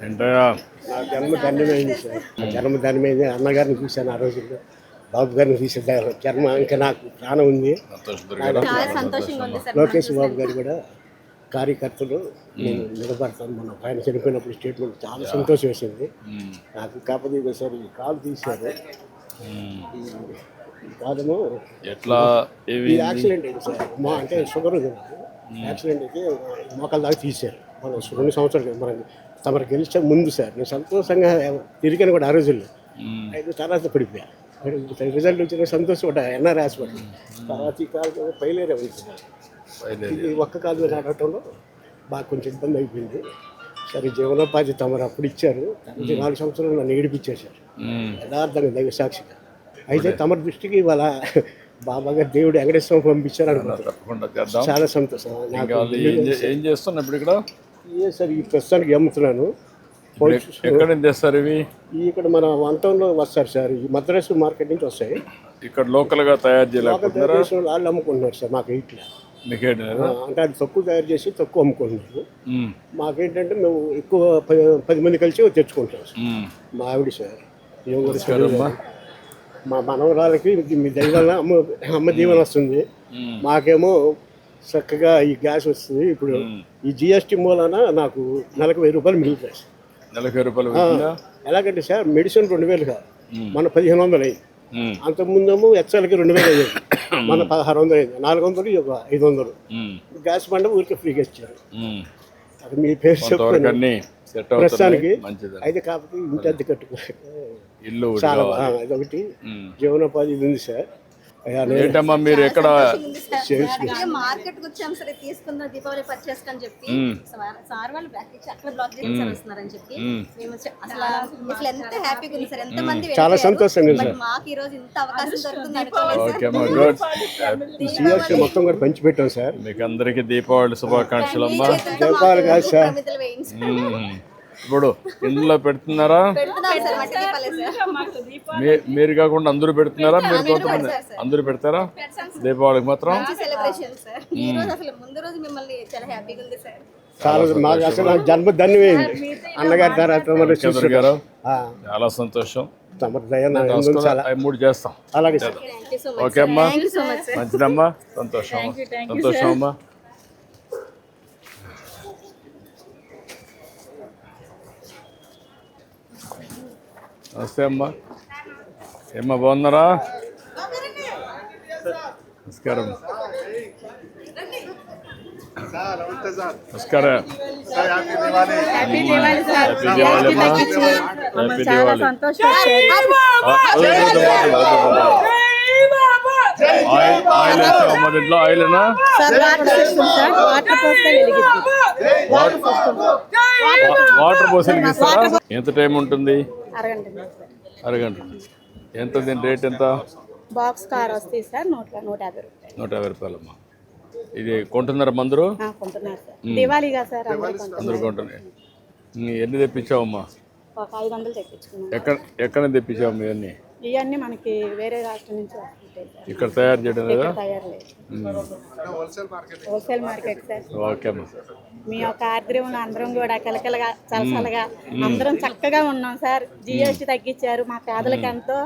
ఏంటయ్యా నా జన్మ ధన్యమైంది సార్. నా జన్మ ధన్యమైంది. అన్నగారిని చూశాను ఆ రోజుల్లో, బాబు గారిని చూసాను. జన్మ ఇంకా నాకు ప్రాణం ఉంది. లోకేష్ బాబు గారు కూడా కార్యకర్తలు నేను నిలబడతాను. మనం ఆయన చనిపోయినప్పుడు స్టేట్మెంట్ చాలా సంతోషం వేసింది నాకు. కాకపోతే సార్ ఈ కాలు తీశారు. ఈ కాలము ఎట్లా యాక్సిడెంట్ అయింది సార్. అంటే షుగర్ ఉంది నాకు. యాక్సిడెంట్ అయితే మోకాల దాకా తీశారు. మనం 2 సంవత్సరాలు మనం తమరు గెలిచే ముందు సార్. నేను సంతోషంగా తిరిగాను కూడా ఆ రోజుల్లో. అయితే తర్వాత పడిపోయా. రిజల్ట్ వచ్చిన సంతోషం కూడా ఎన్ఆర్ హాస్పిటల్. తర్వాత ఈ కాలు పైలేరే ఉంది సార్. ఇది ఒక్క కాలు నడవటంలో బాగా కొంచెం ఇబ్బంది అయిపోయింది. సరే జీవనోపాధి తమరు అప్పుడు ఇచ్చారు. 4 సంవత్సరాలు నన్ను ఏడిపించేశారు యథార్థంగా దైవ సాక్షిగా. అయితే తమరి దృష్టికి ఇవాళ బాబా గారు దేవుడు వెంకటేశ్వరం పంపించారు అనుకుంటున్నాను. చాలా సంతోషం. ఏం చేస్తున్నా ఇప్పుడు ఇక్కడ? సార్ ఈ ప్రస్తుతానికి అమ్ముతున్నాను. ఎక్కడ నుంచి తెస్తారు ఇవి? ఇక్కడ మన 1 టౌన్లో వస్తారు సార్. ఈ మద్రాసు మార్కెట్ నుంచి వస్తాయి. ఇక్కడ లోకల్గా తయారు చేయలేకపోతున్నారా? వాళ్ళు అమ్ముకుంటున్నారు సార్. మాకు ఇట్లా అంటే అది తక్కువ తయారు చేసి తక్కువ అమ్ముకుంటున్నారు. మాకేంటంటే మేము ఎక్కువ 10 మంది కలిసి తెచ్చుకుంటాం సార్. మా ఆవిడ సార్ మా మనవరాలకి మీ దైవాల అమ్మ దీవెన వస్తుంది. మాకేమో చక్కగా ఈ గ్యాస్ వస్తుంది. ఇప్పుడు ఈ జిఎస్టీ మూలాన నాకు నెలకు 1000 రూపాయలు మిగులుతాయి సార్. నెలకు 1000 రూపాయలు ఎలాగంటే సార్ మెడిసిన్ 2000 కాదు, మన 1500 అయింది. అంతకుముందేమో ఎక్సెల్కి 2000 అయ్యేది, మన 1600 అయింది. 400 ఒక 500. గ్యాస్ బండ ఊరికి ఫ్రీగా ఇచ్చారు. అది మీ పేరు చెప్తాను ప్రస్తుతానికి. అయితే కాకపోతే ఇంటి అద్దె కట్టుకోవాలి ఇల్లు చాలా అదొకటి జీవనోపాధి ఇది ఉంది సార్. ఏంటమ్మా మీరు ఎక్కడ మార్కెట్ వచ్చాం సరే తీసుకుందాం దీపావళి పర్చేస్ అని చెప్పి సార్ వాళ్ళు అక్కడ బ్లాక్ చేసి వస్తున్నారని చెప్పి మేము అసలు ఎంత హ్యాపీగా ఉంది సార్. ఎంత మంది చాలా సంతోషంగా ఉంది సార్. మాకు ఈ రోజు ఇంత అవకాశం దొరుకుతుంది అనుకోలేదు. మొత్తం కూడా పంచి పెట్టాం సార్. మీకు అందరికి దీపావళి శుభాకాంక్షలు అమ్మా. దీపావళి కాదు సార్, ఇప్పుడు ఇందులో పెడుతున్నారా? మీరు కాకుండా అందరూ పెడుతున్నారా? మీరు కొంతమంది అందరూ పెడతారా దీపావళికి మాత్రం? మాకు అసలు జన్మ ధన్యమైంది అన్నగారి తర్వాత గారు. చాలా సంతోషం. 3 చేస్తాం. అలాగే సార్. ఓకే అమ్మా, మంచిదమ్మా, సంతోషం సంతోషం అమ్మా. నమస్తే అమ్మా. ఏమ్మా బాగున్నారా? నమస్కారం. నమస్కారం. హ్యాపీ దివాళీ అమ్మా. హ్యాపీ దివాళీ. ఆయిల్ వేస్తామమ్మా దీంట్లో? ఆయిల్నా? వాటర్ పోసి వెలిగిస్తారా? ఎంత టైం ఉంటుంది? అరగంట. ఎంత దీని రేట్ ఎంత? బాక్స్ కార్ వస్తాయి సార్ 150 రూపాయలు. 150 రూపాయలమ్మా. ఇది కొంటున్నారా మందరు? దివాళీగా సార్ అందరూ కొంటున్నారు. ఎన్ని తెప్పించావమ్మా? 500 తెప్పించుకున్నాం. ఎక్కడ తెప్పించావు ఇవన్నీ? ఇవన్నీ మనకి వేరే రాష్ట్రం నుంచి వస్తుంటాయి. ఇక్కడ తయారు చేయడం లేదా? తయారు లేదు, హోల్సేల్ మార్కెట్ సార్. ఓకే అమ్మా. మీ యొక్క ఆర్ద్రంలో అందరం కూడా కలకలగా చలసలగా అందరం చక్కగా ఉన్నాం సార్. జిఎస్టీ తగ్గించారు, మా పేదలకు ఎంతో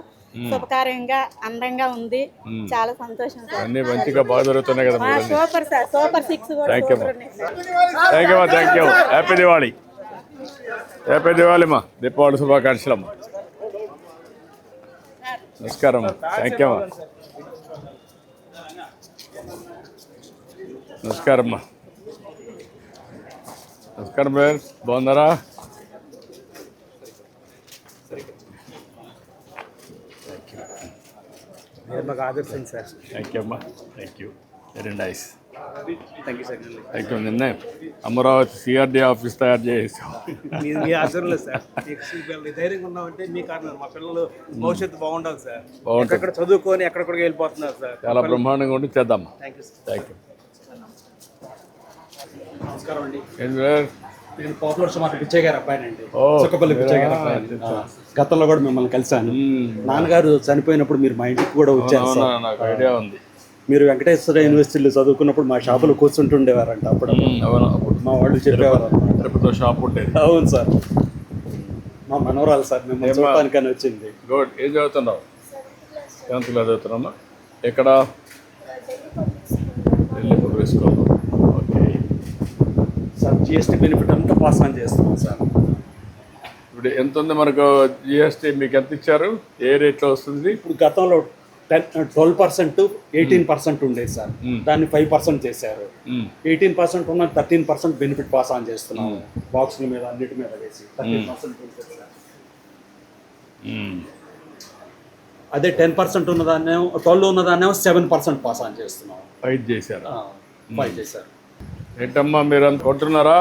శుభకార్యంగా అందంగా ఉంది. చాలా సంతోషం సార్. అన్ని మంచిగా బాగా జరుగుతున్నాయి కదా? Super sir. సూపర్ 6 కూడా. Thank you. Happy Diwali. Happy Diwali అమ్మా. దీపావళి శుభాకాంక్షలు అమ్మా. నమస్కారం. థ్యాంక్ యూ అమ్మా. నమస్కారం అమ్మా. నమస్కారం బ్రదర్, బాగున్నారా? థ్యాంక్ యూ అమ్మా. Thank you. Very nice. Thank you. నిన్నే అమరావతి సిఆర్డీ ఆఫీస్ తయారు చేసాం. మీ ఆచరణలో సార్ ధైర్యంగా ఉన్నామంటే మీ కారణం. మా పిల్లలు భవిష్యత్తు బాగుండాలి సార్. ఎక్కడ చదువుకొని ఎక్కడికి వెళ్ళిపోతున్నారు సార్. చాలా బ్రహ్మాండంగా ఉండి చేద్దాం. Thank you sir. Thank you. నమస్కారం అండి. నేను పోతలూరు మాట పిచ్చయ్య గారు అబ్బాయినండి. చుక్కపల్లి పిచ్చయ్య గారు అబ్బాయి. గతంలో కూడా మిమ్మల్ని కలిశాను. నాన్నగారు చనిపోయినప్పుడు మీరు మా ఇంటికి కూడా వచ్చారు. నాకు ఐడియా ఉంది. మీరు వెంకటేశ్వర యూనివర్సిటీలో చదువుకున్నప్పుడు మా షాపులో కూర్చుంటుండేవారంట అప్పుడు అవును అప్పుడు మా వాళ్ళు చెప్పేవారు అన్నమాట. తిరుపతిలో షాప్ ఉండేది. అవును సార్, మా మనవరాలు సార్ మిమ్మల్ని చూడటానికని వచ్చింది. గుడ్. ఏం చదువుతున్నావు? 7th క్లాస్ చదువుతున్నామా? ఎక్కడ? Delhi public school. Okay. Sir GST benefit అంతా పాస్ ఆన్ చేస్తున్నాం సార్. ఇప్పుడు ఎంత ఉంది మనకు జిఎస్టీ? మీకు ఎంత ఇచ్చారు? ఏ రేట్లో వస్తుంది? ఇప్పుడు గతంలో 12% 18% ఉండేది సార్, దాన్ని 5% చేశారు. 18% ఉన్న 13% బెనిఫిట్ పాస్ ఆన్ చేస్తున్నాము బాక్సుల మీద అన్నిటి మీద వేసి 13% బెనిఫిట్ సార్. అదే 10% ఉన్నదాన్నేమో 12 ఉన్నదాన్నేమో 7% పాస్ ఆన్ చేస్తున్నాం. 5 చేశారు. 5 చేశారు. ఏంటమ్మా మీరు అంత కొంటున్నారా?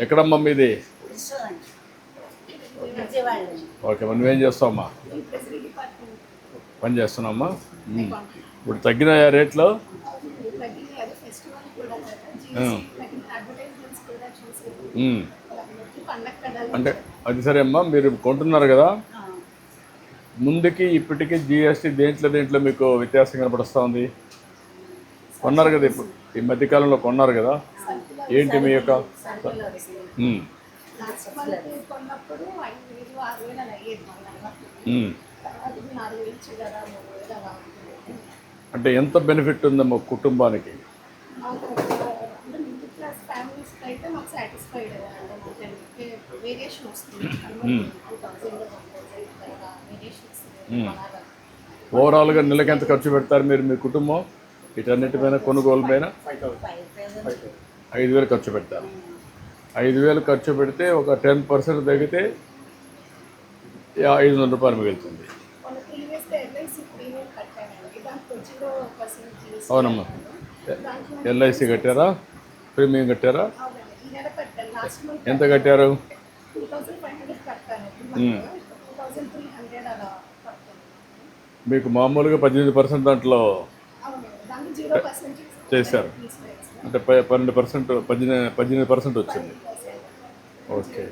ఎక్కడమ్మా మీది? ఓకే. మరి నువ్వేం చేస్తావమ్మా? పని చేస్తున్నామ్మా. ఇప్పుడు తగ్గినాయా రేట్లు? అంటే అది సరే అమ్మా, మీరు కొంటున్నారు కదా, ముందుకి ఇప్పటికీ జిఎస్టీ దేంట్లో మీకు వ్యత్యాసం కనపడుస్తూ ఉంది? కొన్నారు కదా ఇప్పుడు ఈ మధ్యకాలంలో కొన్నారు కదా, ఏంటి మీ యొక్క? అంటే ఎంత బెనిఫిట్ ఉందమ్మా కుటుంబానికి? ఓవరాల్గా నెలకి ఎంత ఖర్చు పెడతారు మీరు మీ కుటుంబం వీటన్నిటిపైన, కొనుగోలు పైన? 5,000 ఖర్చు పెడతారు. 5,000 ఖర్చు పెడితే ఒక 10% తగ్గితే 500 రూపాయలు మిగులుతుంది. అవునమ్మా. ఎల్ఐసి కట్టారా? ప్రీమియం కట్టారా? ఎంత కట్టారు? మీకు మామూలుగా 18% దాంట్లో చేశారు అంటే 12%, 18% వచ్చింది. ఓకే.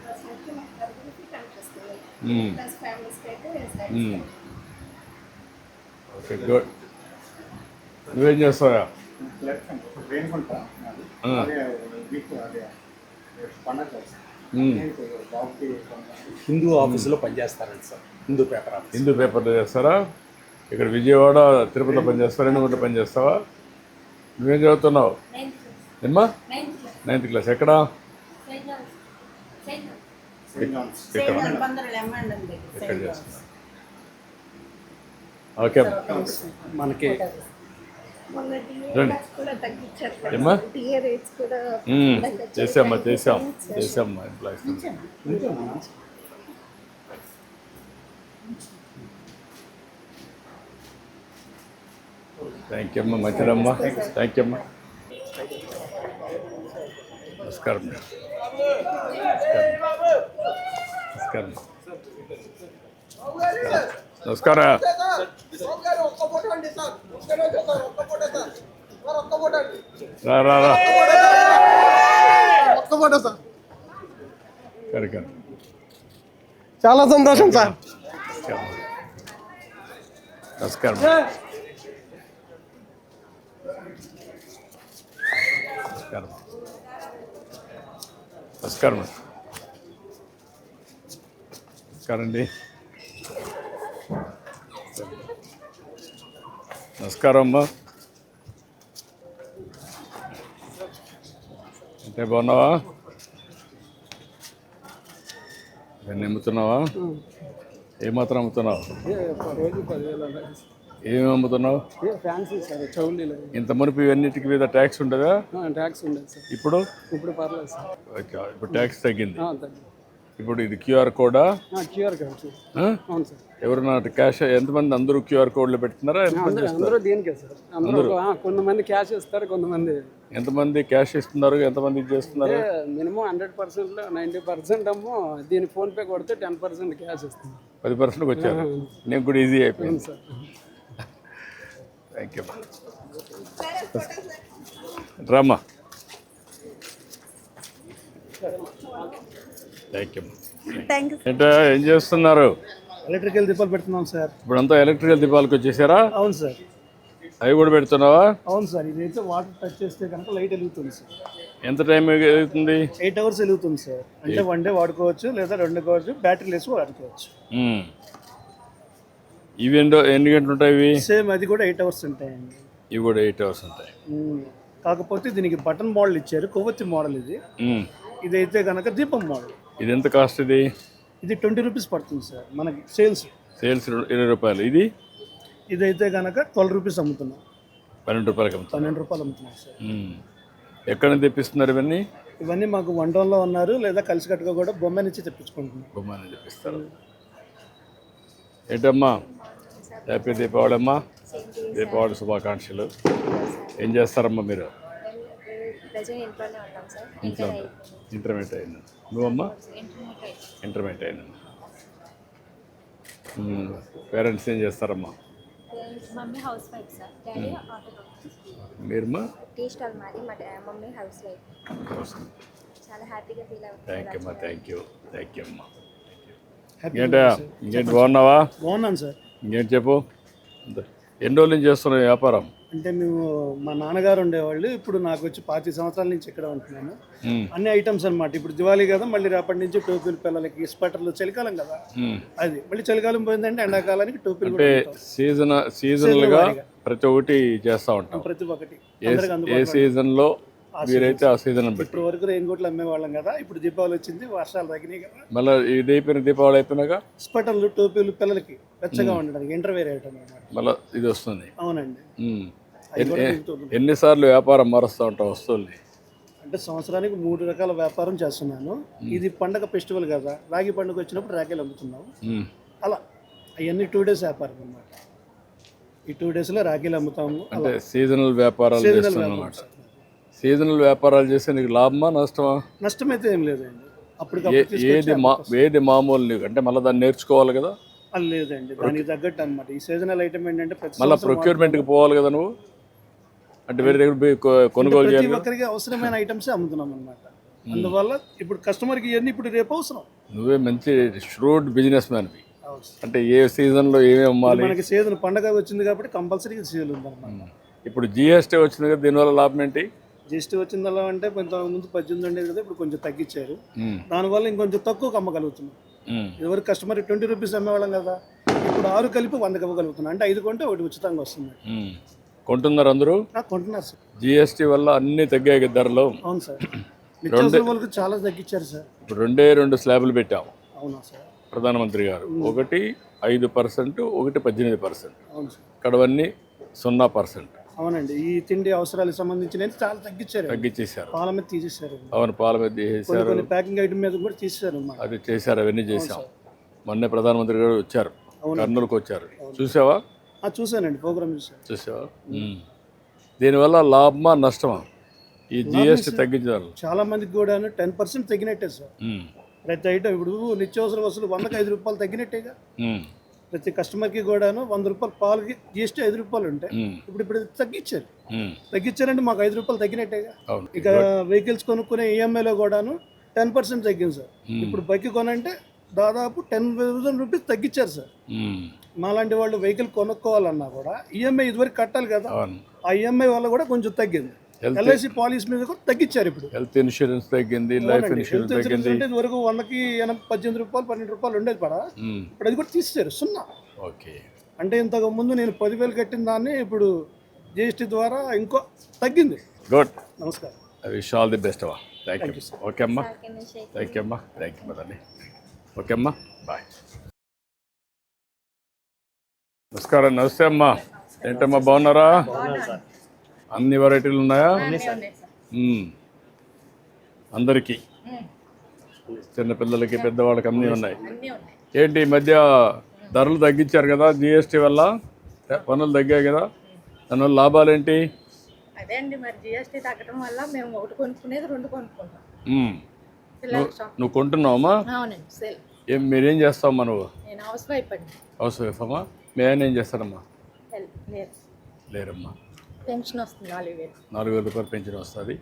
Okay, good. నువ్వేం చేస్తావా? హిందూ ఆఫీసులో పనిచేస్తారండి sir, Hindu paper office. Hindu పేపర్లో చేస్తారా? ఇక్కడ విజయవాడ, తిరుపతిలో పనిచేస్తావా? ఎన్నిగంట పనిచేస్తావా? నువ్వేం చదువుతున్నావు? ఏమ్మా? 9th class. ఎక్కడ? ఇక్కడ చేస్తున్నా. ఓకే మనకి రండి. ఏమ్మా? చేసామ్మా ఎంప్లాయీస్. థ్యాంక్ యూ అమ్మా, మంచిదమ్మా. థ్యాంక్ యూ అమ్మా. నమస్కారం. నమస్కారం. నమస్కారం. రా రా రా. కరెక్ట్. చాలా సంతోషం సార్. నమస్కారం. నమస్కారం. నమస్కారం అండి. నమస్కారం అమ్మా. అంటే బాగున్నావా? ఇవన్నీ అమ్ముతున్నావా? ఏమాత్రం అమ్ముతున్నావు? ఏమి అమ్ముతున్నావు? ఇంత మునుపు ఇవన్నిటికి మీద ట్యాక్స్ ఉండదా? ట్యాక్స్ ఉండదు సార్. ఇప్పుడు పర్లేదు సార్. ఇప్పుడు ట్యాక్స్ తగ్గింది. ఇప్పుడు ఇది క్యూఆర్ కోడా? QR code. అవును సార్. ఎవరైనా క్యాష్ ఎంతమంది? అందరూ క్యూఆర్ కోడ్లు పెడుతున్నారా? అందరూ దీనికే సార్. అందరూ కొంతమంది క్యాష్ ఇస్తారు, కొంతమంది. ఎంతమంది క్యాష్ ఇస్తున్నారు, ఎంతమంది ఇది చేస్తున్నారు? మినిమం 100%లో 90% అమ్మో దీని ఫోన్పే కొడితే 10% క్యాష్ ఇస్తుంది. 10%కి వచ్చారు. నేను కూడా ఈజీ అయిపోయింది సార్. Thank you. రామ్మా. Thank you. ఏంటో ఏం చేస్తున్నారు? ఎలక్ట్రికల్ దీపాలు పెడుతున్నాం సార్. ఇప్పుడంతా ఎలక్ట్రికల్ దీపాలకు వచ్చేసారా? అవును సార్. అవి కూడా పెడుతున్నావా? అవును సార్, ఇదైతే వాటర్ టచ్ చేస్తే కనుక లైట్ వెలుగుతుంది సార్. ఎంత టైం అవుతుంది? 8 hours వెలుగుతుంది సార్. అంటే 1 day వాడుకోవచ్చు లేదా 2 వాడుకోవచ్చు, బ్యాటరీ లెస్ వాడుకోవచ్చు. ఇవి ఎన్ని గంటలు ఉంటాయి ఇవి? సేమ్ అది కూడా 8 hours ఉంటాయండి. ఇవి కూడా 8 hours ఉంటాయి. కాకపోతే దీనికి బటన్ మోడల్ ఇచ్చారు, కొవ్వొత్తి మోడల్ ఇది. ఇదైతే కనుక దీపం మోడల్. ఇది ఎంత కాస్ట్? ఇది 20 rupees పడుతుంది సార్ మనకి సేల్స్ 20 రూపాయలు. ఇదైతే కనుక 12 rupees అమ్ముతున్నాం. 12 రూపాయలకి అమ్ముతాం. 12 రూపాయలు అమ్ముతున్నాం సార్. ఎక్కడ నుంచి తెప్పిస్తున్నారు ఇవన్నీ? ఇవన్నీ మాకు 1 town లో ఉన్నారు, లేదా కలిసికట్టుగా కూడా బొమ్మ నుంచి తెప్పించుకుంటున్నాం. బొమ్మ నుంచి తెప్పిస్తారు. ఏంటమ్మా, హ్యాపీ దీపావళి అమ్మా. దీపావళి శుభాకాంక్షలు. ఏం చేస్తారమ్మా మీరు? ఇంట్లో ఇంటర్మీడియట్ అయినా. నువ్వమ్మా? ఇంటర్మీడియట్ అయినా. పేరెంట్స్ ఏం చేస్తారమ్మా? Mummy housewife sir, daddy auto. మీరమ్మా? టీ స్టాల్ మాది, మా మమ్మీ హౌస్ వైఫ్. చాలా హ్యాపీగా ఫీల్ అవుతుంది. థ్యాంక్ యూ అమ్మా. థ్యాంక్ యూ అమ్మా. హ్యాపీ ఇంకేంటి బాగున్నావా? బాగున్నాను సార్. ఇంకేంటి చెప్పు. ఎన్ని రోజుల నుంచి చేస్తున్నావు వ్యాపారం? అంటే మేము మా నాన్నగారు ఉండేవాళ్ళు, ఇప్పుడు నాకు వచ్చి 25 సంవత్సరాల నుంచి ఇక్కడ ఉంటున్నాను. అన్ని ఐటమ్స్ అన్నమాట. ఇప్పుడు దివాళీ కదా, మళ్ళీ రేపటి నుంచి టోపీలు పిల్లలకి, స్వెటర్లు, చలికాలం కదా అది, మళ్ళీ చలికాలం పోయిందంటే ఎండాకాలానికి టోపీలు. అంటే సీజనల్ గా ప్రతి ఒక్కటి చేస్తా ఉంటాం. ప్రతి ఒక్కటి ఏ సీజన్ లో మీరైతే ఆ సీజన్ ఇప్పుడు వరకు రెయిన్ కోట్లు అమ్మేవాళ్ళం కదా, ఇప్పుడు దీపావళి వచ్చింది, వర్షాలు తగ్గినాయి కదా, మళ్ళీ ఇది అయిపోయిన దీపావళి అయిపోయినాక స్వెటర్లు, టోపీలు పిల్లలకి వెచ్చగా ఉండడానికి ఇంటర్వేర్ ఐటమ్ అన్నమాట. మళ్ళీ ఇది వస్తుంది. అవునండి. ఎన్నిసార్లు వ్యాపారం మారుస్తూ ఉంటాం వస్తువుల్ని? అంటే సంవత్సరానికి 3 రకాల వ్యాపారం చేస్తున్నాను. ఇది పండగ ఫెస్టివల్ కదా, రాగి పండుగ వచ్చినప్పుడు రాఖీలు అమ్ముతున్నాము. అలా అవన్నీ 2 days వ్యాపారం అన్నమాట. ఈ 2 days లో రాఖీలు అమ్ముతాము. అంటే సీజనల్ వ్యాపారాలు చేస్తున్నాం అన్నమాట. సీజనల్ వ్యాపారాలు చేస్తే నీకు లాభమా నష్టమా? నష్టమైతే ఏం లేదండి. అప్పుడు ఏది మామూలు నీకు అంటే మళ్ళీ దాన్ని నేర్చుకోవాలి కదా? లేదండి, దానికి తగ్గట్టు అనమాట. ఈ సీజనల్ ఐటమ్ ఏంటంటే మళ్ళీ ప్రొక్యూర్మెంట్కి పోవాలి కదా నువ్వు, అంటే వేరే దగ్గర కొనుగోలు చేయాలి. ప్రతి ఒక్కరికి అవసరమైన ఐటమ్స్ అమ్ముతున్నాం అనమాట. అందువల్ల ఇప్పుడు కస్టమర్కి ఇవన్నీ ఇప్పుడు రేపు అవసరం. నువ్వే మంచి ష్రూడ్ బిజినెస్ మ్యాన్వి. అంటే ఏ సీజన్లో ఏమేమి అమ్మాలి? మనకి సీజన్ పండగ వచ్చింది కాబట్టి కంపల్సరీ సేల్ ఉందన్నమాట. ఇప్పుడు జిఎస్టీ వచ్చింది కదా, దీనివల్ల లాభం ఏంటి? జిఎస్టీ వచ్చిందల్లా అంటే ముందు 18 ఉండేది కదా, ఇప్పుడు కొంచెం తగ్గించారు. దానివల్ల ఇంకొంచెం తక్కువ అమ్మగలుగుతున్నాం. ఎవరికి కస్టమర్ 20 rupees అమ్మేవాళ్ళం కదా, ఇప్పుడు 6 కలిపి 100 ఇవ్వగలుగుతున్నాం. అంటే 5 కొంటే 1 ఉచితంగా వస్తుంది. కొంటున్నారు అందరూ? కొంటున్నారు సార్. జిఎస్టీ వల్ల అన్ని తగ్గాయి ధరలు. అవును సార్, నిత్యావసర వాళ్ళకి చాలా తగ్గించారు సార్. ఇప్పుడు 2 స్లాబ్లు పెట్టాము. అవునా సార్? ప్రధానమంత్రి గారు ఒకటి 5%, ఒకటి 18%. అవును సార్. ఇక్కడవన్నీ 0%. అవునండి, ఈ తిండి అవసరాలకు సంబంధించిన చాలా తగ్గించేశారు. పాల మీద తీసేశారు. అవును, పాల మీద తీసేశారు. కొన్ని ప్యాకింగ్ ఐటమ్ మీద కూడా తీసేశారు. అది చేశారు, అవన్నీ చేశాం. మొన్నే ప్రధానమంత్రి గారు వచ్చారు, కర్నూలుకు వచ్చారు. చూసావా? చూసానండి, ప్రోగ్రామ్ చూసావా? దీనివల్ల లాభమా నష్టమా ఈ జిఎస్టీ తగ్గించారు? చాలా మందికి కూడా 10% తగ్గినట్టే సార్. ప్రతి ఐటమ్ ఇప్పుడు నిత్యావసర వస్తువులు 100కి 5 రూపాయలు తగ్గినట్టేగా. ప్రతి కస్టమర్కి కూడాను 100 రూపాయలు పాలకి జిఎస్టీ 5 రూపాయలు ఉంటాయి. ఇప్పుడు తగ్గించారంటే మాకు 5 రూపాయలు తగ్గినట్టేగా. ఇక వెహికల్స్ కొనుక్కునే ఈఎంఐలో కూడాను 10% తగ్గింది సార్. ఇప్పుడు బైక్ కొనంటే దాదాపు 10,000 రూపీస్ తగ్గించారు సార్. మాలాంటి వాళ్ళు వెహికల్ కొనుక్కోవాలన్నా కూడా ఈఎంఐ ఇదివరకు కట్టాలి కదా, ఆ ఈఎంఐ వల్ల కూడా కొంచెం తగ్గింది. ఎల్ఐసి పాలసీ మీద కూడా తగ్గించారు. ఇప్పుడు హెల్త్ ఇన్సూరెన్స్ తగ్గింది, లైఫ్ ఇన్సూరెన్స్ తగ్గింది. అంటే ఇదివరకు 100కి 18 రూపాయలు 12 రూపాయలు ఉండేది పడా, ఇప్పుడు అది కూడా తీసేశారు 0. ఓకే. అంటే ఇంతకు ముందు నేను 10,000 కట్టిన దాన్ని ఇప్పుడు జిఎస్టీ ద్వారా ఇంకో తగ్గింది. గుడ్. నమస్కారం. I wish all the best అమ్మా. Thank you. ఓకే అమ్మా, థ్యాంక్ యూ అమ్మా. థ్యాంక్ యూ మదండి. ఓకే అమ్మా, బాయ్. నమస్కారం. నమస్తే అమ్మా. ఏంటమ్మా బాగున్నారా? అన్ని వెరైటీలు ఉన్నాయా? అందరికీ, చిన్నపిల్లలకి, పెద్దవాళ్ళకి అన్నీ ఉన్నాయి. ఏంటి ఈ మధ్య ధరలు తగ్గించారు కదా జిఎస్టీ వల్ల, పనులు తగ్గాయి కదా, దానివల్ల లాభాలు ఏంటి? అదే అండి, మరి జిఎస్టీ తగ్గడం వల్ల మేము ఒకటి కొనుక్కునేది 2 కొనుక్కుంటాం. నువ్వు కొంటున్నావమ్మా? అవునండి. మీరేం చేస్తావమ్మా నువ్వు? నేను హౌస్ వైఫ్ అండి. హౌస్ వైఫ్ అమ్మా. మీ ఆయన ఏం చేస్తారమ్మా? లేరమ్మా. పెన్షన్ వస్తుంది 4,000 రూపాయలు పెన్షన్ వస్తుంది.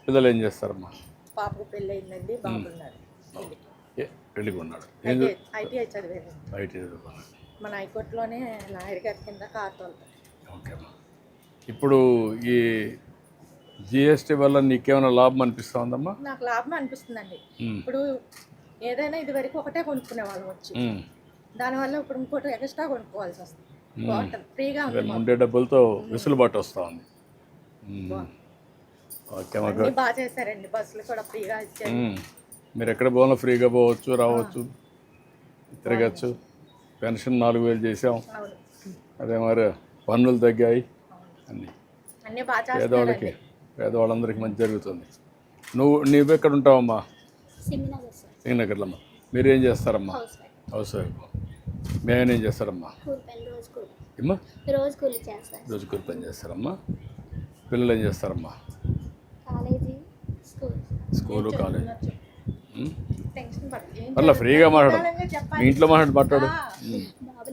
పిల్లలు ఏం చేస్తారమ్మా? పాపకు పెళ్ళి అయిందండి, బాబు ఉన్నాడు. పెళ్ళికి ఉన్నాడు. ఐటీఐ చదివారు. ఐటీ చదువుకున్నాడు. మన హైకోర్టులోనే లాయర్ గారి కింద కార్ తోలుతాడు. ఓకే అమ్మా. ఇప్పుడు ఈ జిఎస్టీ వల్ల నీకేమైనా లాభం అనిపిస్తా ఉందమ్మా? నాకు లాభం అనిపిస్తుందండి. ఇప్పుడు ఏదైనా ఇది వరకు ఒకటే కొనుక్కునే వాళ్ళం వచ్చి, దానివల్ల ఇప్పుడు ఇంకోటి ఎక్స్ట్రా కొనుక్కోవాల్సి వస్తుంది. బాగుంటుంది, ఫ్రీగా ఉంది. ఉండే డబ్బులతో వెసులుబాటు వస్తూ ఉంది. ఓకే అన్నీ బాగా చేశారండి. బస్సులు కూడా ఫ్రీగా ఇచ్చారు. మీరు ఎక్కడ పోవాలో ఫ్రీగా పోవచ్చు, రావచ్చు, తిరగచ్చు. పెన్షన్ 4,000 చేసాం. అవును, అదే మరి పన్నులు తగ్గాయి. అన్నీ బాగా పేదవాళ్ళకి, చేస్తారండి. పేదవాళ్ళందరికీ మంచి జరుగుతుంది. నువ్వు ఎక్కడ ఉంటావమ్మా? సింగనగర్ సార్. సింగనగర్లో అమ్మా. మీరేం చేస్తారమ్మా? House wife. House wife. మేమేం చేస్తారమ్మా? కూలి పని, రోజు కూలి. ఏమ్మా? రోజు కూలి చేస్తారు. రోజు కూలి పని చేస్తారమ్మా. పిల్లలు ఏం చేస్తారమ్మా? College, school. School, college. Tension పడదు. ఏం పర్లే, ఫ్రీగా మాట్లాడు. చెప్పాలంటే చెప్పాలి. మీ ఇంట్లో మాట్లాడు. బాబు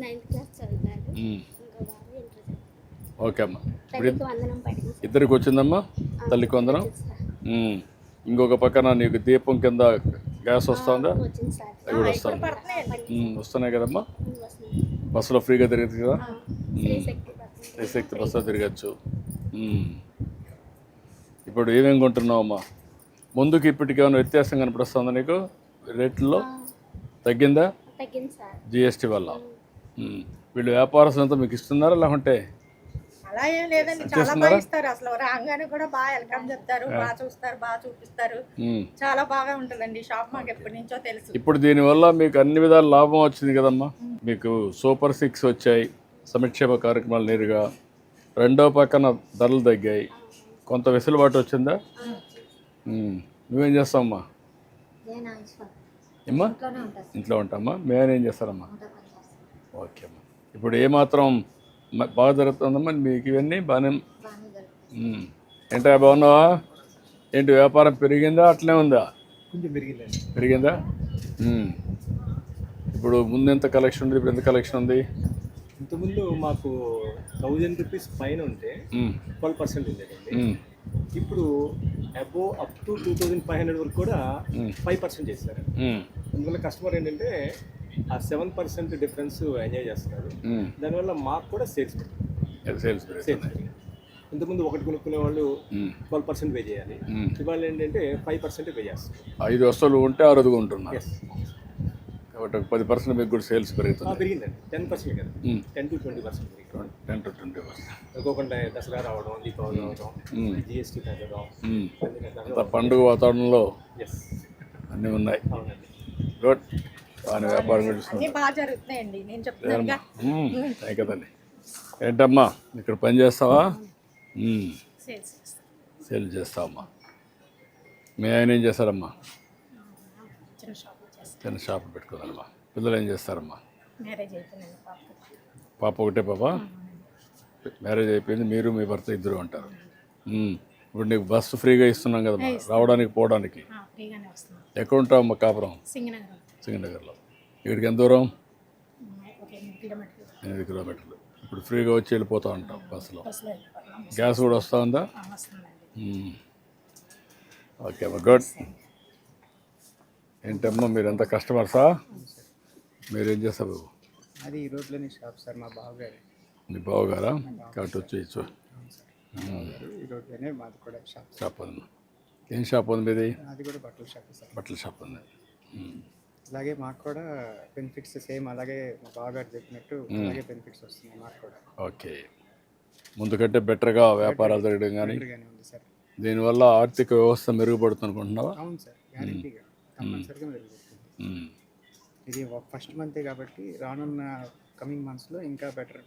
9th క్లాస్ చదువుతాడు. ఇంకో బాబు ఇంటర్ చదువుతాడు. ఓకే అమ్మా. ఇప్పుడు తల్లికి వందనం పడింది సార్. ఇద్దరికి వచ్చిందమ్మా? తల్లికి వందనం. ఇంకొక పక్కన నీకు దీపం కింద గ్యాస్ వస్తుందా? వచ్చింది సార్. అవి కూడా వస్తాను. పడుతున్నాయండి. వస్తున్నాయి కదమ్మా? వస్తుంది. బస్సులో ఫ్రీగా తిరగచ్చు కదా? శ్రీశక్తి పడుతుంది. శ్రీశక్తి బస్సులో తిరగచ్చు. ఇప్పుడు ఏమేమి కొంటున్నావమ్మా? ముందుకు ఇప్పటికి ఏమైనా వ్యత్యాసం కనిపిస్తుందా నీకు? రేట్లలో తగ్గిందా? తగ్గింది సార్. జిఎస్టీ వల్ల. వీళ్ళు వ్యాపారస్తులంతా మీకు ఇస్తున్నారా లేకుంటే? అలా ఏం లేదండి, చాలా బాగా ఇస్తారు. అసలు రాగానే కూడా బాగా వెల్కమ్ చెప్తారు, బాగా చూస్తారు, బాగా చూపిస్తారు. చాలా బాగా ఉంటుందండి షాప్. మాకు ఎప్పటి నుంచో తెలుసు. ఇప్పుడు దీనివల్ల మీకు అన్ని విధాల లాభం వచ్చింది కదమ్మా. మీకు సూపర్ 6 వచ్చాయి, సంక్షేమ కార్యక్రమాలు నేరుగా. రెండో పక్కన ధరలు తగ్గాయి, కొంత వెసులుబాటు వచ్చిందా? నువ్వేం చేస్తావమ్మా? ఏమ్మా? ఇంట్లో ఉంటామ్మా. మేమేం చేస్తారమ్మా? ఓకే అమ్మా. ఇప్పుడు ఏమాత్రం బాగా జరుగుతుందమ్మా మీకు? ఇవన్నీ బాగానే. ఏంటా, బాగున్నావా? ఏంటి వ్యాపారం పెరిగిందా అట్లనే ఉందా? కొంచెం పెరిగిందండి. పెరిగిందా? ఇప్పుడు ముందు ఎంత కలెక్షన్ ఉంది, ఇప్పుడు ఎంత కలెక్షన్ ఉంది? ఇంతకుముందు మాకు 1000 రూపీస్ పైన ఉంటే 12% ఉండేదండి. ఇప్పుడు అబోవ్ అప్ టు 2500 వరకు కూడా 5% చేశారు. అందువల్ల కస్టమర్ ఏంటంటే ఆ 7% డిఫరెన్స్ ఎంజాయ్ చేస్తున్నారు. దానివల్ల మాకు కూడా సేల్స్ ఇంతకుముందు ఒకటి కొనుక్కునే వాళ్ళు 12% పే చేయాలి. ఇవాళ ఏంటంటే 5% పే చేస్తారు. 5 వస్తువులు ఉంటే 6 కొంటున్నారు కాబట్టి 10% మీకు కూడా సేల్స్ పెరుగుతుంది. పెరిగిందండి. 10% కదా, 10 to 20% పెరిగింది. 10 to 20%. అనుకోకుండా దసరా రావడం, దీపావళి రావడం, జిఎస్టీ తగ్గడం, పండుగ వాతావరణంలో ఎస్ అన్నీ ఉన్నాయి. అవునండి. గుడ్. బాగా వ్యాపారం కూడా అన్నీ బాగా జరుగుతున్నాయండి. నేను చెప్తున్నాను థ్యాంక్ కదండి. ఏంటమ్మా ఇక్కడ పని చేస్తావా? సేల్ చేస్తావమ్మా. మీ ఆయన ఏం చేస్తారమ్మా? చిన్న షాప్ పెట్టుకోదమ్మా. పిల్లలు ఏం చేస్తారమ్మా? పాప ఒకటే పాప? మ్యారేజ్ అయిపోయింది. మీరు మీ భర్త ఇద్దరు అంటారు. ఇప్పుడు నీకు బస్సు ఫ్రీగా ఇస్తున్నాం కదమ్మా రావడానికి పోవడానికి. ఎక్కడ ఉంటావమ్మా? కాపురం సింగనగర్లో. ఇక్కడికి ఎంత దూరం? 8 కిలోమీటర్లు. ఇప్పుడు ఫ్రీగా వచ్చి వెళ్ళిపోతూ ఉంటాం బస్సులో. గ్యాస్ కూడా వస్తూ ఉందా? ఓకే అమ్మా, గుడ్. ఏంటమ్మా మీరు ఎంత కస్టమర్సా? మీరేం చేస్తారు బాబు? అది ఈ రోడ్లోని షాప్ సార్, మా బావగారు. మీ బావగారా? కాబట్టి వచ్చి ఈ రోడ్లోనే మాది కూడా షాప్ ఉంది. ఏం షాప్ ఉంది మీది? అది కూడా బట్టల షాప్ సార్. బట్టల షాప్ ఉంది. అలాగే మాకు కూడా బెనిఫిట్స్ సేమ్ అలాగే మా బావగారు చెప్పినట్టు అలాగే బెనిఫిట్స్ వస్తున్నాయి మాకు కూడా. ఓకే. ముందు కంటే బెటర్గా వ్యాపారాలు జరగడం కానీ ఉంది సార్. దీనివల్ల ఆర్థిక వ్యవస్థ మెరుగుపడుతుంది అనుకుంటున్నావా? అవును సార్, గ్యారెంటీగా కంపల్సరీగా మెరుగుపడుతుంది. ఇది ఫస్ట్ మంతే కాబట్టి రానున్న కమింగ్ మంత్స్లో ఇంకా బెటర్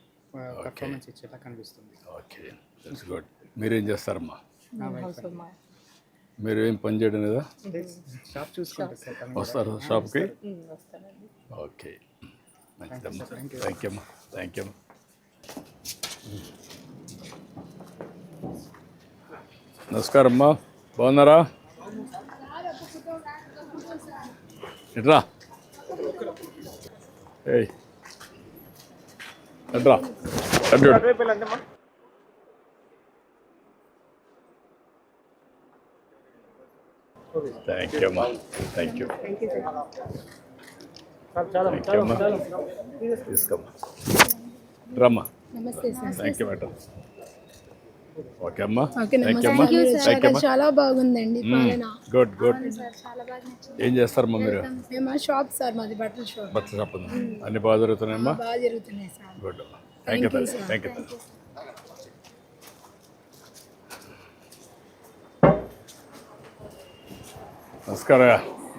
పర్ఫార్మెన్స్ ఇచ్చేలా కనిపిస్తుంది. Okay, that's good. మీరేం చేస్తారమ్మా? మీరు ఏం పని చేయడం లేదా? షాప్ చూసుకుంటారు సార్. వస్తారు షాప్కి? ఓకే, మంచిదమ్మా. థ్యాంక్ యూ అమ్మా. థ్యాంక్ యూ అమ్మా. నమస్కారం అమ్మా, బాగున్నారా? ఎట్రా ఏయ్ ఎట్రా అడ్డు. థ్యాంక్ యూ అమ్మా. Thank you. థ్యాంక్ యూ అమ్మా. తీసుకోమ్మా. రమ్మా. నమస్తే sir. Thank you madam. Okay అమ్మా, ఓకే థ్యాంక్ యూ అమ్మా, థ్యాంక్ యూ అమ్మా. చాలా బాగుందండి పాలన. Good good. ఏం చేస్తారమ్మా మీరు? మేము షాప్ సార్, మాది బట్టల షాప్. బట్టల షాప్ ఉంది. అన్ని బాగా జరుగుతున్నాయమ్మా? బాగా జరుగుతున్నాయి sir. Good, thank you thank you.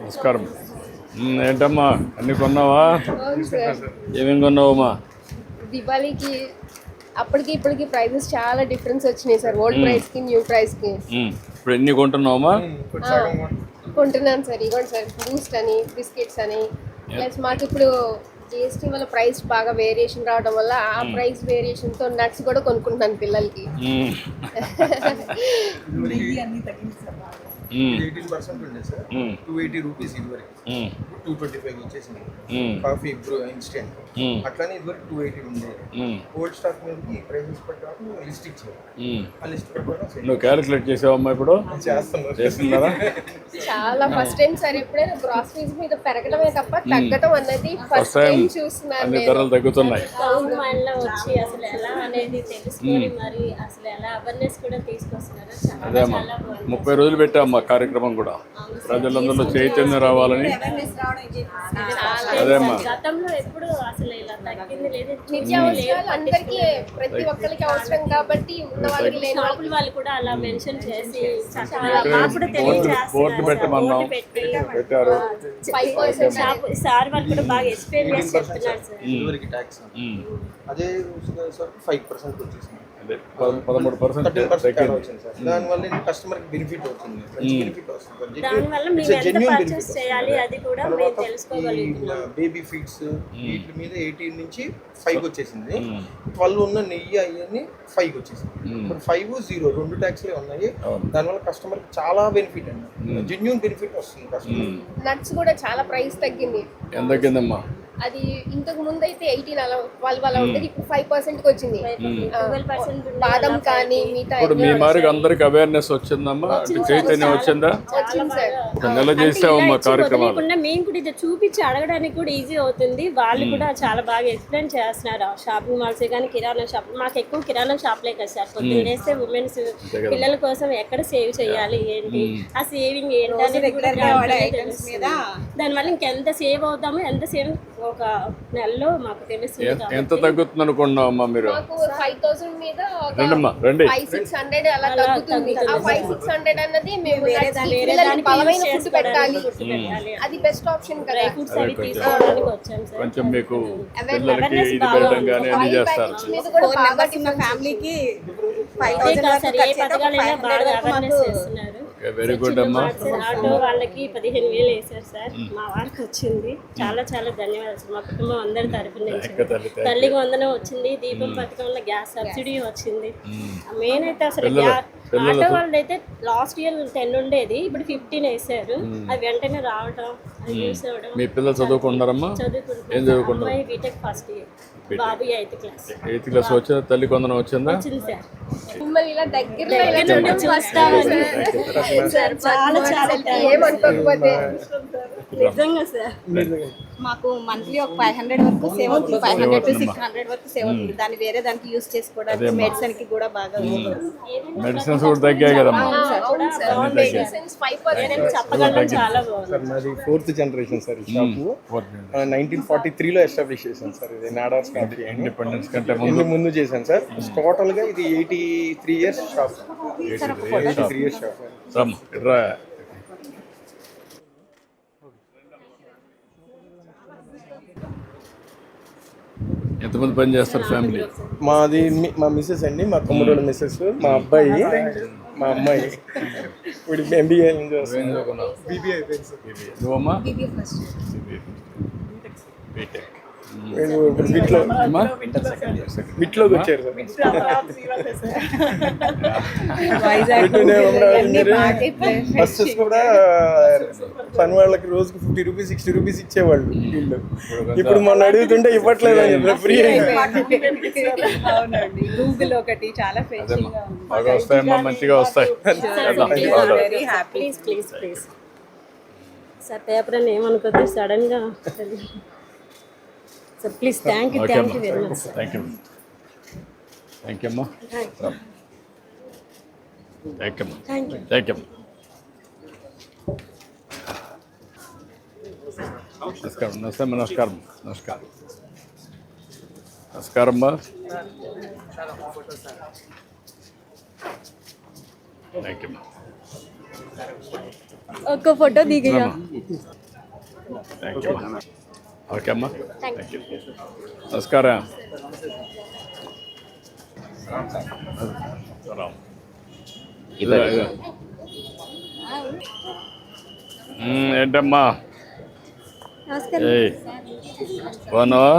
నమస్కారం. ఏంటమ్మా అన్ని కొన్నావా? ఏమేమి కొన్నావమ్మా? దివాళీకి అప్పటికి ఇప్పటికి ప్రైజెస్ చాలా డిఫరెన్స్ వచ్చినాయి సార్, ఓల్డ్ ప్రైస్ కి న్యూ ప్రైస్ కి. ఇప్పుడు ఎన్ని కొంటున్నావమ్మా? కొంటున్నాను సార్, ఇవ్వండి సార్, బూస్ట్ అని, బిస్కెట్స్ అని. ప్లస్ మాకు ఇప్పుడు జిఎస్టీ వల్ల ప్రైస్ బాగా వేరియేషన్ రావడం వల్ల ఆ ప్రైస్ వేరియేషన్ తో నట్స్ కూడా కొనుక్కుంటున్నాను పిల్లలకి. 18% ఉండే సార్, 280 రూపీస్ ఇదివరకు, 225 వచ్చేసింది. కాఫీ ఇన్స్టెంట్ అట్లానే ఇదివరకు 280 ఉండేది. ఓల్డ్ స్టాక్ మీదకి ప్రైజెస్ ప్రకారం లిస్ట్ ఇచ్చారు. ఆ లిస్ట్ ప్రకారం నువ్వు క్యాలిక్యులేట్ చేసావమ్మా? ఇప్పుడు చేస్తున్నారా? చాలా ఫస్ట్ టైం సార్, ఎప్పుడైనా గ్రాసరీస్ మీద పెరగడమే తప్ప తగ్గడం అన్నది ఫస్ట్ టైం చూస్తున్నాను. అన్ని ధరలు తగ్గుతున్నాయి. వచ్చి అసలు ఎలా అనేది తెలుసుకొని మరి అసలు ఎలా అవేర్నెస్ కూడా తీసుకొస్తున్నారు. అదే అమ్మా, 30 రోజులు పెట్టామ్మా కార్యక్రమం కూడా, ప్రజలందరిలో చైతన్యం రావాలని. అదేమ్మా, గతంలో ఎప్పుడు అసలు ఇలా తగ్గింది లేదు. నిత్యావసరాలు అందరికీ ప్రతి ఒక్కరికి అవసరం కాబట్టి ఉన్న వాళ్ళకి లేని షాపుల వాళ్ళు కూడా అలా మెన్షన్ చేసి బోర్డు పెట్టమన్నాం, పెట్టారు. 5% సార్ వాళ్ళు కూడా బాగా ఎక్స్ప్లెయిన్ చేసి చెప్తున్నారు సార్. ఇదివరకు ట్యాక్స్ అదే 5% వచ్చేసింది. 13% వచ్చింది సార్. దానివల్ల కస్టమర్ బెనిఫిట్ అవుతుంది, బెనిఫిట్ వస్తుంది. దానివల్ల మేము ఎంత పర్చేస్ చేయాలి అది కూడా మేము తెలుసుకోగలుగుతున్నాం. బేబీ ఫీడ్స్ వీటి మీద 18 నుంచి 5 వచ్చేసింది. 12 ఉన్న నెయ్యి అవన్నీ 5 వచ్చేసింది. ఇప్పుడు 5, 0 రెండు ట్యాక్స్లే ఉన్నాయి. దానివల్ల కస్టమర్ చాలా బెనిఫిట్ అండి, జెన్యూన్ బెనిఫిట్ వస్తుంది కస్టమర్. నట్స్ కూడా చాలా ప్రైస్ తగ్గింది. ఎంత తగ్గిందమ్మా? అది ఇంతకు ముందు అయితే 18 అలా 12 అలా ఉండేది, ఇప్పుడు 5% వచ్చింది. 12% బాదం కానీ మిగతా ఇప్పుడు మీ మారికి అందరికి అవేర్నెస్ వచ్చిందమ్మా, చైతన్యం వచ్చిందా? వచ్చింది సార్. ఒక నెల చేసావమ్మా కార్యక్రమాలు. మేము కూడా ఇది చూపించి అడగడానికి కూడా ఈజీ అవుతుంది. వాళ్ళు కూడా చాలా బాగా ఎక్స్ప్లెయిన్ చేస్తున్నారు. షాపింగ్ మాల్స్ కానీ కిరాణా షాప్, మాకు ఎక్కువ కిరాణా షాప్లే కదా సార్. పొద్దున్న వేస్తే ఉమెన్స్ పిల్లల కోసం ఎక్కడ సేవ్ చేయాలి ఏంటి, ఆ సేవింగ్ ఏంటనేది దానివల్ల ఇంకెంత సేవ్ అవుతామో ఎంత సేవ్ ఒక నెలలో మాకు తెలుస్తుంది. ఎంత తగ్గుతుంది అనుకున్నావమ్మా మీరు? మాకు 5000 మీద రండమ్మా, రండి. 500-600 అలా తగ్గుతుంది. ఆ 500-600 అన్నది మేము పిల్లలకి బలమైన ఫుడ్ పెట్టాలి, అది బెస్ట్ ఆప్షన్ కదా. ఫుడ్స్ అవి తీసుకోవడానికి వచ్చాం సార్. కొంచెం మీకు పిల్లలకి ఇది పెట్టడం కానీ అన్ని చేస్తారు. మీద కూడా బాగా ఫ్యామిలీకి 5,000 సార్, ఏ పథకాలైనా బాగా అవేర్నెస్ చేస్తున్నారు. వెరీ గుడ్ అమ్మా. ఆటో వాళ్ళకి 15,000 వేశారు సార్, మా వారికి వచ్చింది. చాలా చాలా ధన్యవాదాలు సార్, మా కుటుంబం అందరి తరఫున నుంచి. తల్లికి వందనం వచ్చింది, దీపం పథకంలో గ్యాస్ సబ్సిడీ వచ్చింది. మెయిన్ అయితే అసలు ఆటో వాళ్ళది అయితే లాస్ట్ ఇయర్ 10 ఉండేది, ఇప్పుడు 15 వేసారు. అది వెంటనే రావడం, అది యూస్ అవ్వడం. మీ పిల్లలు చదువుకుంటున్నారమ్మా? ఏం చదువుకుంటారు? అమ్మాయి బీటెక్ ఫస్ట్ ఇయర్, బాబు 8th క్లాస్. 8th క్లాస్ వచ్చిందా? తల్లి కొందరం వచ్చిందా? వచ్చింది సార్. మిమ్మల్ని ఇలా దగ్గరలో చూస్తామని సార్, చాలా చాలా ఏమనుకోకపోతే నిజంగా సార్. మాకు మంత్లీ ఒక 500 వరకు సేవ్ అవుతుంది, 500 to 600 వరకు సేవ్ అవుతుంది. దాన్ని వేరే దానికి యూస్ చేసుకోవడానికి, మెడిసిన్ కి కూడా బాగా మెడిసిన్స్ కూడా తగ్గాయి కదమ్మా. చెప్పగలం, చాలా బాగుంది. సార్ మాది 4th జనరేషన్ సార్. ఈ షాపు 1943లో ఎస్టాబ్లిష్ చేశాను సార్. ఇది నాడార్స్ కాఫీ ఇండిపెండెన్స్ కంటే ముందు చేశాను సార్. టోటల్ గా ఇది 83 years షాప్. 83 years shop. ఎంతమంది పని చేస్తారు ఫ్యామిలీ? మాది మా మిస్సెస్ అండి, మా తమ్ముడు మిస్సెస్, మా అబ్బాయి, మా అమ్మాయి. ఇప్పుడు MBA BBA అయిపోయింది సార్. నువ్వమ్మా? బీటెక్. ఇప్పుడు బిట్లోకి వచ్చారు సార్. బస్సెస్ కూడా పని వాళ్ళకి రోజుకి 50 రూపీస్ 60 రూపీస్ ఇచ్చేవాళ్ళు వీళ్ళు. ఇప్పుడు మొన్న అడుగుతుంటే ఇవ్వట్లేదు అని చెప్పి ఫ్రీ. అవునండి, గూగుల్ ఒకటి చాలా బాగా వస్తాయమ్మా, మంచిగా వస్తాయి. ప్లీజ్ సార్, పేపర్ అని ఏమనుకోద్దు సడన్ గా sir. Please thank you very much sir. Thank you అమ్మా. Thank you thank you. నమస్కారం నమస్కారం నమస్కారం నమస్కారం అమ్మా. Thank you. ఒక ఫోటో దిగయ్యా. Thank you. ఓకే అమ్మా థ్యాంక్ యూ. నమస్కారం. ఏంటమ్మా ఏయ్ బాగున్నావా?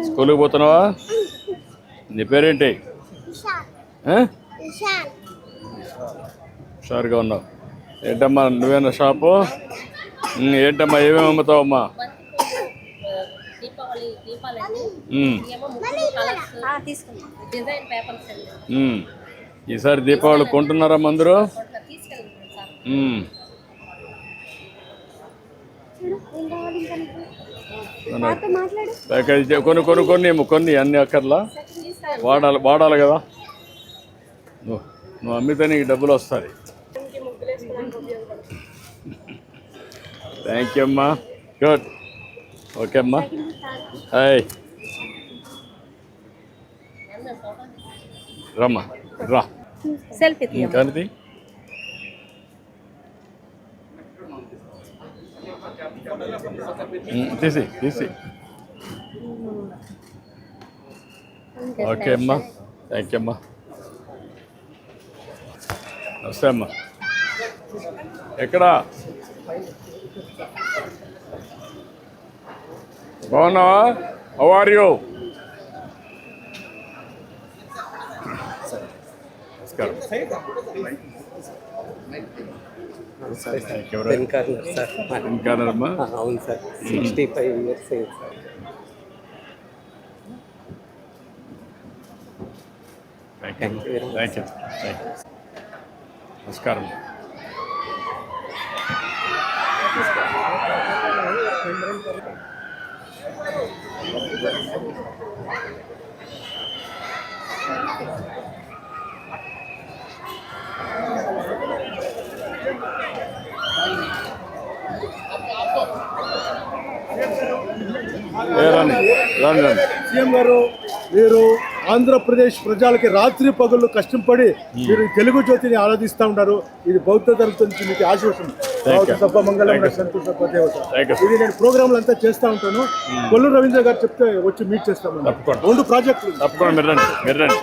స్కూల్కి పోతున్నావా? నీ పేరేంటి? హుషారుగా ఉన్నావు. ఏంటమ్మా నువ్వేనా షాపు? ఏంటమ్మా ఏమేమి అమ్ముతావమ్మా? ఈసారి దీపావళి కొంటున్నారా అందరూ? ప్యాకేజ్ కొన్ని అన్ని అక్కర్లా వాడాలి కదా. నువ్వు అమ్మితే నీకు డబ్బులు వస్తాయి. థ్యాంక్ యూ అమ్మా. గుడ్. ఓకే అమ్మా. హాయ్ రమ్మా రా. సెల్ఫీ కానీ తీసి ఓకే అమ్మా. థ్యాంక్ యూ అమ్మా. నమస్తే అమ్మా. ఎక్కడా బాగున్నావా? How are you? నమస్కారం. అమ్మా. అవును sir 65 years sir. Thank you. నమస్కారం. సీఎం గారు, మీరు ఆంధ్రప్రదేశ్ ప్రజలకి రాత్రి పగళ్ళు కష్టపడి మీరు తెలుగు జ్యోతిని ఆరాధిస్తూ ఉంటారు. ఇది బౌద్ధ ధర్మం నుంచి మీకు ఆశీర్వచనం. మంగళం సంతోష దేవత. ఇది నేను ప్రోగ్రాంలు అంతా చేస్తూ ఉంటాను. కొల్లు రవీంద్ర గారు చెప్తే వచ్చి మీట్ చేస్తాము. 2 ప్రాజెక్టులు. తప్పకుండా మీరు రండి.